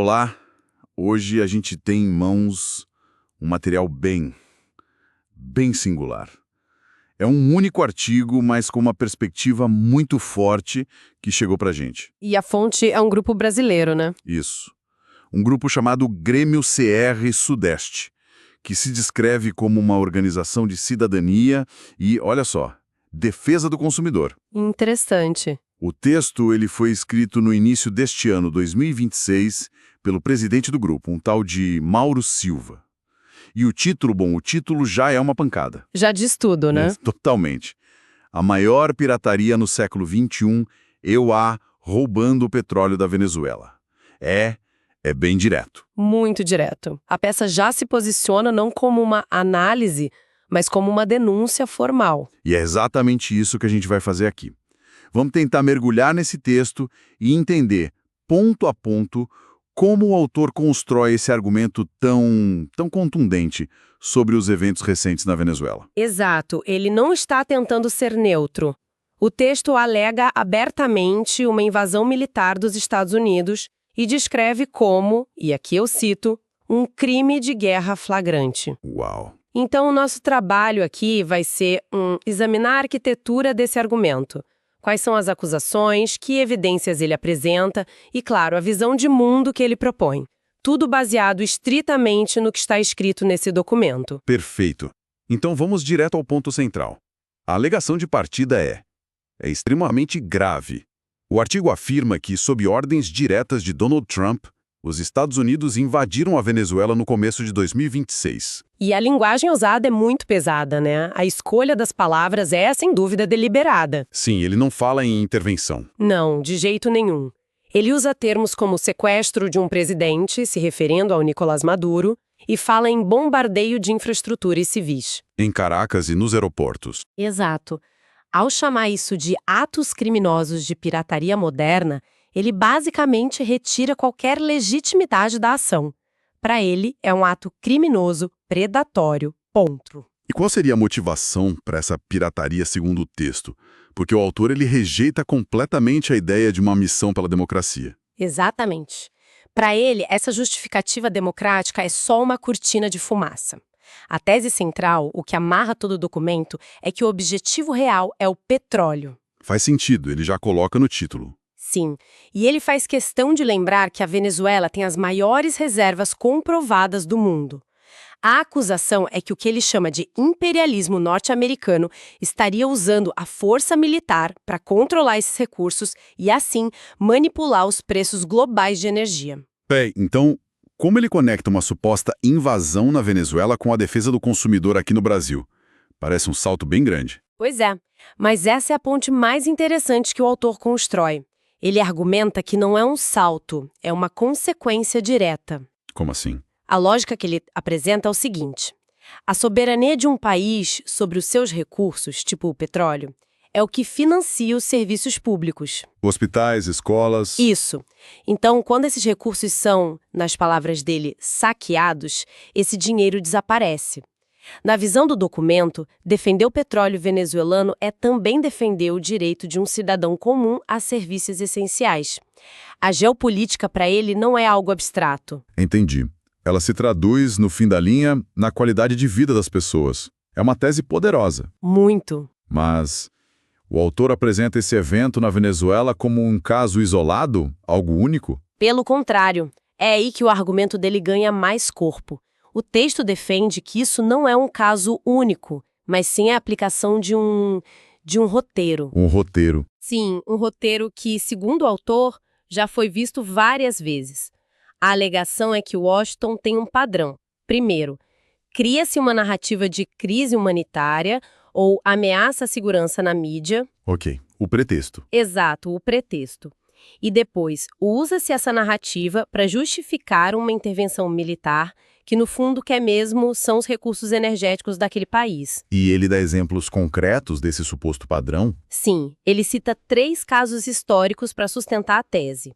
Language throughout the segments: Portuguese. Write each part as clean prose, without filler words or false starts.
Olá, hoje a gente tem em mãos um material bem singular. É um único artigo, mas com uma perspectiva muito forte que chegou pra gente. E a fonte é um grupo brasileiro, né? Isso. Um grupo chamado Grêmio CR Sudeste, que se descreve como uma organização de cidadania e, olha só, defesa do consumidor. Interessante. O texto ele foi escrito no início deste ano, 2026, pelo presidente do grupo, um tal de Mauro Silva. E o título já é uma pancada. Já diz tudo, né? Totalmente. A maior pirataria no século XXI, EUA roubando o petróleo da Venezuela. É bem direto. Muito direto. A peça já se posiciona não como uma análise, mas como uma denúncia formal. E é exatamente isso que a gente vai fazer aqui. Vamos tentar mergulhar nesse texto e entender, ponto a ponto, como o autor constrói esse argumento tão contundente sobre os eventos recentes na Venezuela. Exato. Ele não está tentando ser neutro. O texto alega abertamente uma invasão militar dos Estados Unidos e descreve como, e aqui eu cito, um crime de guerra flagrante. Uau! Então, o nosso trabalho aqui vai ser examinar a arquitetura desse argumento. Quais são as acusações, que evidências ele apresenta e, claro, a visão de mundo que ele propõe. Tudo baseado estritamente no que está escrito nesse documento. Perfeito. Então vamos direto ao ponto central. A alegação de partida é extremamente grave. O artigo afirma que, sob ordens diretas de Donald Trump, os Estados Unidos invadiram a Venezuela no começo de 2026. E a linguagem usada é muito pesada, né? A escolha das palavras é, sem dúvida, deliberada. Sim, ele não fala em intervenção. Não, de jeito nenhum. Ele usa termos como sequestro de um presidente, se referindo ao Nicolás Maduro, e fala em bombardeio de infraestrutura e civis. Em Caracas e nos aeroportos. Exato. Ao chamar isso de atos criminosos de pirataria moderna, ele basicamente retira qualquer legitimidade da ação. Para ele, é um ato criminoso, predatório, ponto. E qual seria a motivação para essa pirataria segundo o texto? Porque o autor ele rejeita completamente a ideia de uma missão pela democracia. Exatamente. Para ele, essa justificativa democrática é só uma cortina de fumaça. A tese central, o que amarra todo o documento, é que o objetivo real é o petróleo. Faz sentido, ele já coloca no título. Sim, e ele faz questão de lembrar que a Venezuela tem as maiores reservas comprovadas do mundo. A acusação é que o que ele chama de imperialismo norte-americano estaria usando a força militar para controlar esses recursos e, assim, manipular os preços globais de energia. Então, como ele conecta uma suposta invasão na Venezuela com a defesa do consumidor aqui no Brasil? Parece um salto bem grande. Pois é, mas essa é a ponte mais interessante que o autor constrói. Ele argumenta que não é um salto, é uma consequência direta. Como assim? A lógica que ele apresenta é o seguinte: a soberania de um país sobre os seus recursos, tipo o petróleo, é o que financia os serviços públicos. Hospitais, escolas... Isso. Então, quando esses recursos são, nas palavras dele, saqueados, esse dinheiro desaparece. Na visão do documento, defender o petróleo venezuelano é também defender o direito de um cidadão comum a serviços essenciais. A geopolítica, para ele, não é algo abstrato. Entendi. Ela se traduz, no fim da linha, na qualidade de vida das pessoas. É uma tese poderosa. Muito. Mas o autor apresenta esse evento na Venezuela como um caso isolado, algo único? Pelo contrário, é aí que o argumento dele ganha mais corpo. O texto defende que isso não é um caso único, mas sim a aplicação de um roteiro. Um roteiro. Sim, um roteiro que, segundo o autor, já foi visto várias vezes. A alegação é que Washington tem um padrão. Primeiro, cria-se uma narrativa de crise humanitária ou ameaça à segurança na mídia. Ok, o pretexto. Exato, o pretexto. E depois, usa-se essa narrativa para justificar uma intervenção militar que, no fundo, quer mesmo são os recursos energéticos daquele país. E ele dá exemplos concretos desse suposto padrão? Sim, ele cita 3 casos históricos para sustentar a tese.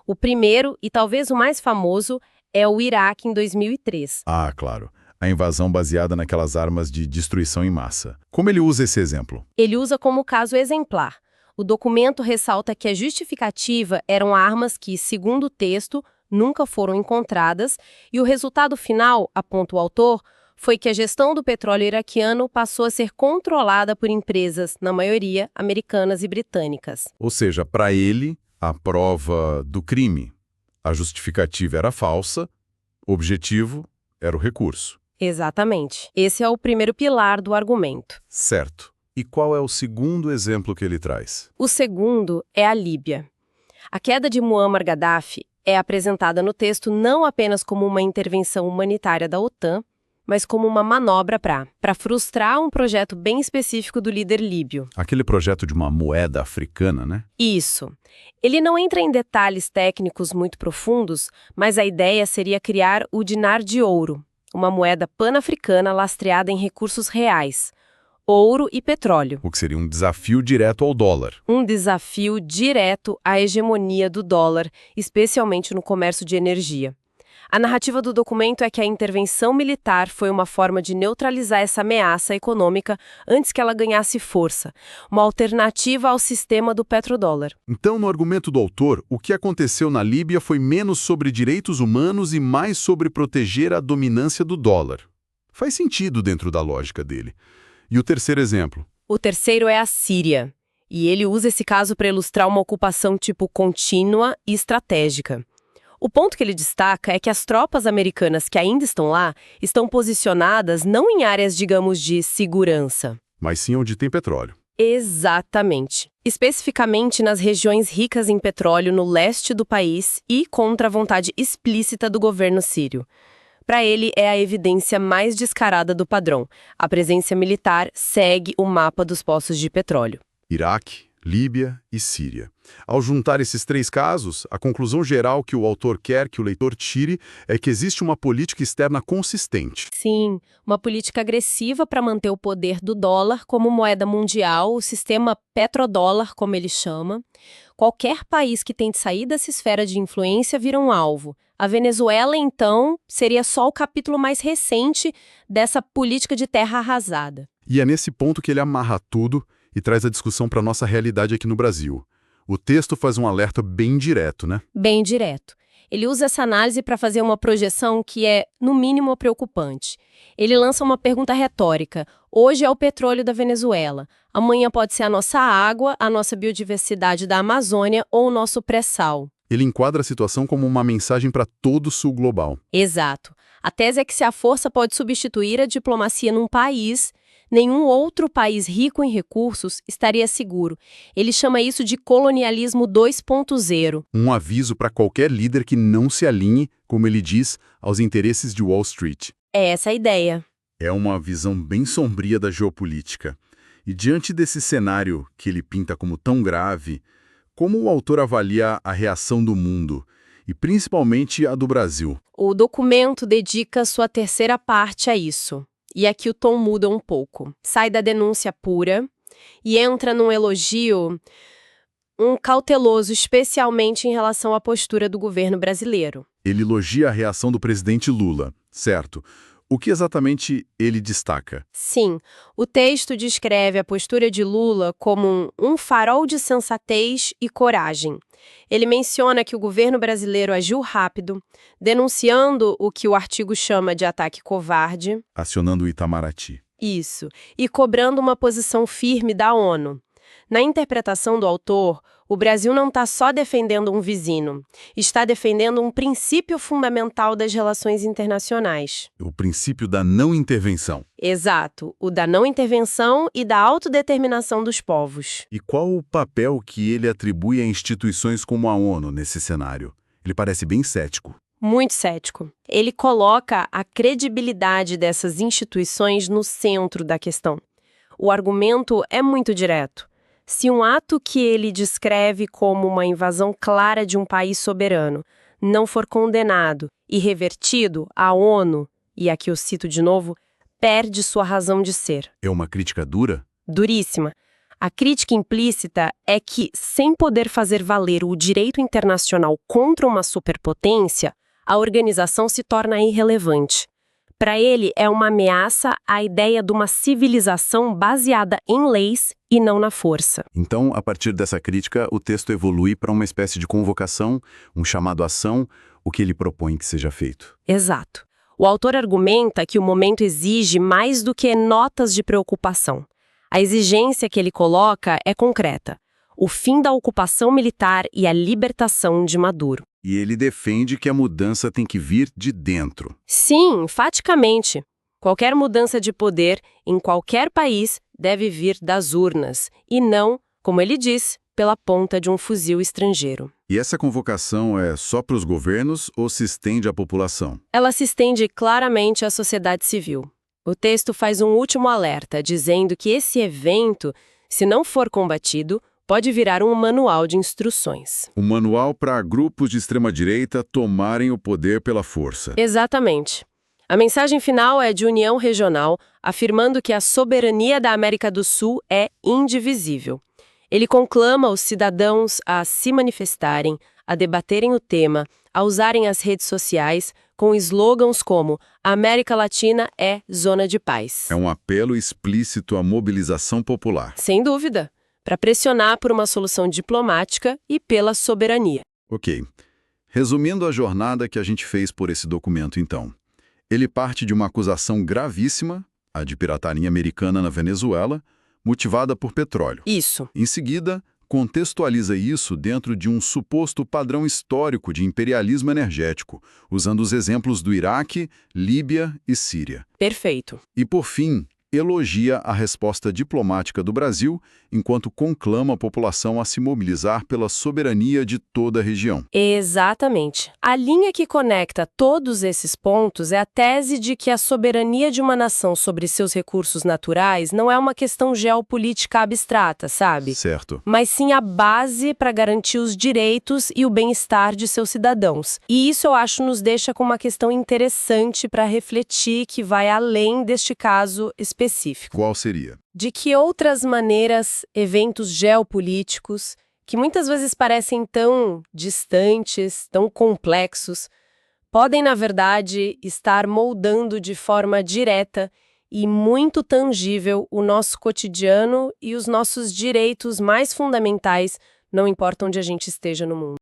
O primeiro, e talvez o mais famoso, é o Iraque em 2003. Ah, claro. A invasão baseada naquelas armas de destruição em massa. Como ele usa esse exemplo? Ele usa como caso exemplar. O documento ressalta que a justificativa eram armas que, segundo o texto, nunca foram encontradas, e o resultado final, aponta o autor, foi que a gestão do petróleo iraquiano passou a ser controlada por empresas, na maioria, americanas e britânicas. Ou seja, para ele, a prova do crime. A justificativa era falsa, o objetivo era o recurso. Exatamente. Esse é o primeiro pilar do argumento. Certo. E qual é o segundo exemplo que ele traz? O segundo é a Líbia. A queda de Muammar Gaddafi é apresentada no texto não apenas como uma intervenção humanitária da OTAN, mas como uma manobra para frustrar um projeto bem específico do líder líbio. Aquele projeto de uma moeda africana, né? Isso. Ele não entra em detalhes técnicos muito profundos, mas a ideia seria criar o dinar de ouro, uma moeda pan-africana lastreada em recursos reais, ouro e petróleo. O que seria um desafio direto ao dólar. Um desafio direto à hegemonia do dólar, especialmente no comércio de energia. A narrativa do documento é que a intervenção militar foi uma forma de neutralizar essa ameaça econômica antes que ela ganhasse força, uma alternativa ao sistema do petrodólar. Então, no argumento do autor, o que aconteceu na Líbia foi menos sobre direitos humanos e mais sobre proteger a dominância do dólar. Faz sentido dentro da lógica dele. E o terceiro exemplo? O terceiro é a Síria, e ele usa esse caso para ilustrar uma ocupação tipo contínua e estratégica. O ponto que ele destaca é que as tropas americanas que ainda estão lá estão posicionadas não em áreas, digamos, de segurança. Mas sim onde tem petróleo. Exatamente. Especificamente nas regiões ricas em petróleo no leste do país e contra a vontade explícita do governo sírio. Para ele, é a evidência mais descarada do padrão. A presença militar segue o mapa dos poços de petróleo. Iraque, Líbia e Síria. Ao juntar esses três casos, a conclusão geral que o autor quer que o leitor tire é que existe uma política externa consistente. Sim, uma política agressiva para manter o poder do dólar como moeda mundial, o sistema petrodólar, como ele chama. Qualquer país que tente sair dessa esfera de influência vira um alvo. A Venezuela, então, seria só o capítulo mais recente dessa política de terra arrasada. E é nesse ponto que ele amarra tudo e traz a discussão para a nossa realidade aqui no Brasil. O texto faz um alerta bem direto, né? Bem direto. Ele usa essa análise para fazer uma projeção que é, no mínimo, preocupante. Ele lança uma pergunta retórica. Hoje é o petróleo da Venezuela. Amanhã pode ser a nossa água, a nossa biodiversidade da Amazônia ou o nosso pré-sal. Ele enquadra a situação como uma mensagem para todo o sul global. Exato. A tese é que se a força pode substituir a diplomacia num país, nenhum outro país rico em recursos estaria seguro. Ele chama isso de colonialismo 2.0. Um aviso para qualquer líder que não se alinhe, como ele diz, aos interesses de Wall Street. É essa a ideia. É uma visão bem sombria da geopolítica. E diante desse cenário que ele pinta como tão grave, como o autor avalia a reação do mundo, e principalmente a do Brasil? O documento dedica sua terceira parte a isso. E aqui o tom muda um pouco. Sai da denúncia pura e entra num elogio, cauteloso, especialmente em relação à postura do governo brasileiro. Ele elogia a reação do presidente Lula, certo? O que exatamente ele destaca? Sim, o texto descreve a postura de Lula como um farol de sensatez e coragem. Ele menciona que o governo brasileiro agiu rápido, denunciando o que o artigo chama de ataque covarde. Acionando o Itamaraty. Isso, e cobrando uma posição firme da ONU. Na interpretação do autor, o Brasil não está só defendendo um vizinho, está defendendo um princípio fundamental das relações internacionais. O princípio da não intervenção. Exato, o da não intervenção e da autodeterminação dos povos. E qual o papel que ele atribui a instituições como a ONU nesse cenário? Ele parece bem cético. Muito cético. Ele coloca a credibilidade dessas instituições no centro da questão. O argumento é muito direto. Se um ato que ele descreve como uma invasão clara de um país soberano não for condenado e revertido, a ONU, e aqui eu cito de novo, perde sua razão de ser. É uma crítica dura? Duríssima. A crítica implícita é que, sem poder fazer valer o direito internacional contra uma superpotência, a organização se torna irrelevante. Para ele, é uma ameaça à ideia de uma civilização baseada em leis e não na força. Então, a partir dessa crítica, o texto evolui para uma espécie de convocação, um chamado à ação, o que ele propõe que seja feito. Exato. O autor argumenta que o momento exige mais do que notas de preocupação. A exigência que ele coloca é concreta: o fim da ocupação militar e a libertação de Maduro. E ele defende que a mudança tem que vir de dentro. Sim, enfaticamente. Qualquer mudança de poder em qualquer país deve vir das urnas e não, como ele diz, pela ponta de um fuzil estrangeiro. E essa convocação é só para os governos ou se estende à população? Ela se estende claramente à sociedade civil. O texto faz um último alerta, dizendo que esse evento, se não for combatido, pode virar um manual de instruções. Um manual para grupos de extrema-direita tomarem o poder pela força. Exatamente. A mensagem final é de união regional, afirmando que a soberania da América do Sul é indivisível. Ele conclama os cidadãos a se manifestarem, a debaterem o tema, a usarem as redes sociais com slogans como "A América Latina é zona de paz". É um apelo explícito à mobilização popular. Sem dúvida, para pressionar por uma solução diplomática e pela soberania. Ok. Resumindo a jornada que a gente fez por esse documento, então. Ele parte de uma acusação gravíssima, a de pirataria americana na Venezuela, motivada por petróleo. Isso. Em seguida, contextualiza isso dentro de um suposto padrão histórico de imperialismo energético, usando os exemplos do Iraque, Líbia e Síria. Perfeito. E, por fim, elogia a resposta diplomática do Brasil, enquanto conclama a população a se mobilizar pela soberania de toda a região. Exatamente. A linha que conecta todos esses pontos é a tese de que a soberania de uma nação sobre seus recursos naturais não é uma questão geopolítica abstrata, sabe? Certo. Mas sim a base para garantir os direitos e o bem-estar de seus cidadãos. E isso, eu acho, nos deixa com uma questão interessante para refletir que vai além deste caso específico. Qual seria? De que outras maneiras, eventos geopolíticos, que muitas vezes parecem tão distantes, tão complexos, podem, na verdade, estar moldando de forma direta e muito tangível o nosso cotidiano e os nossos direitos mais fundamentais, não importa onde a gente esteja no mundo.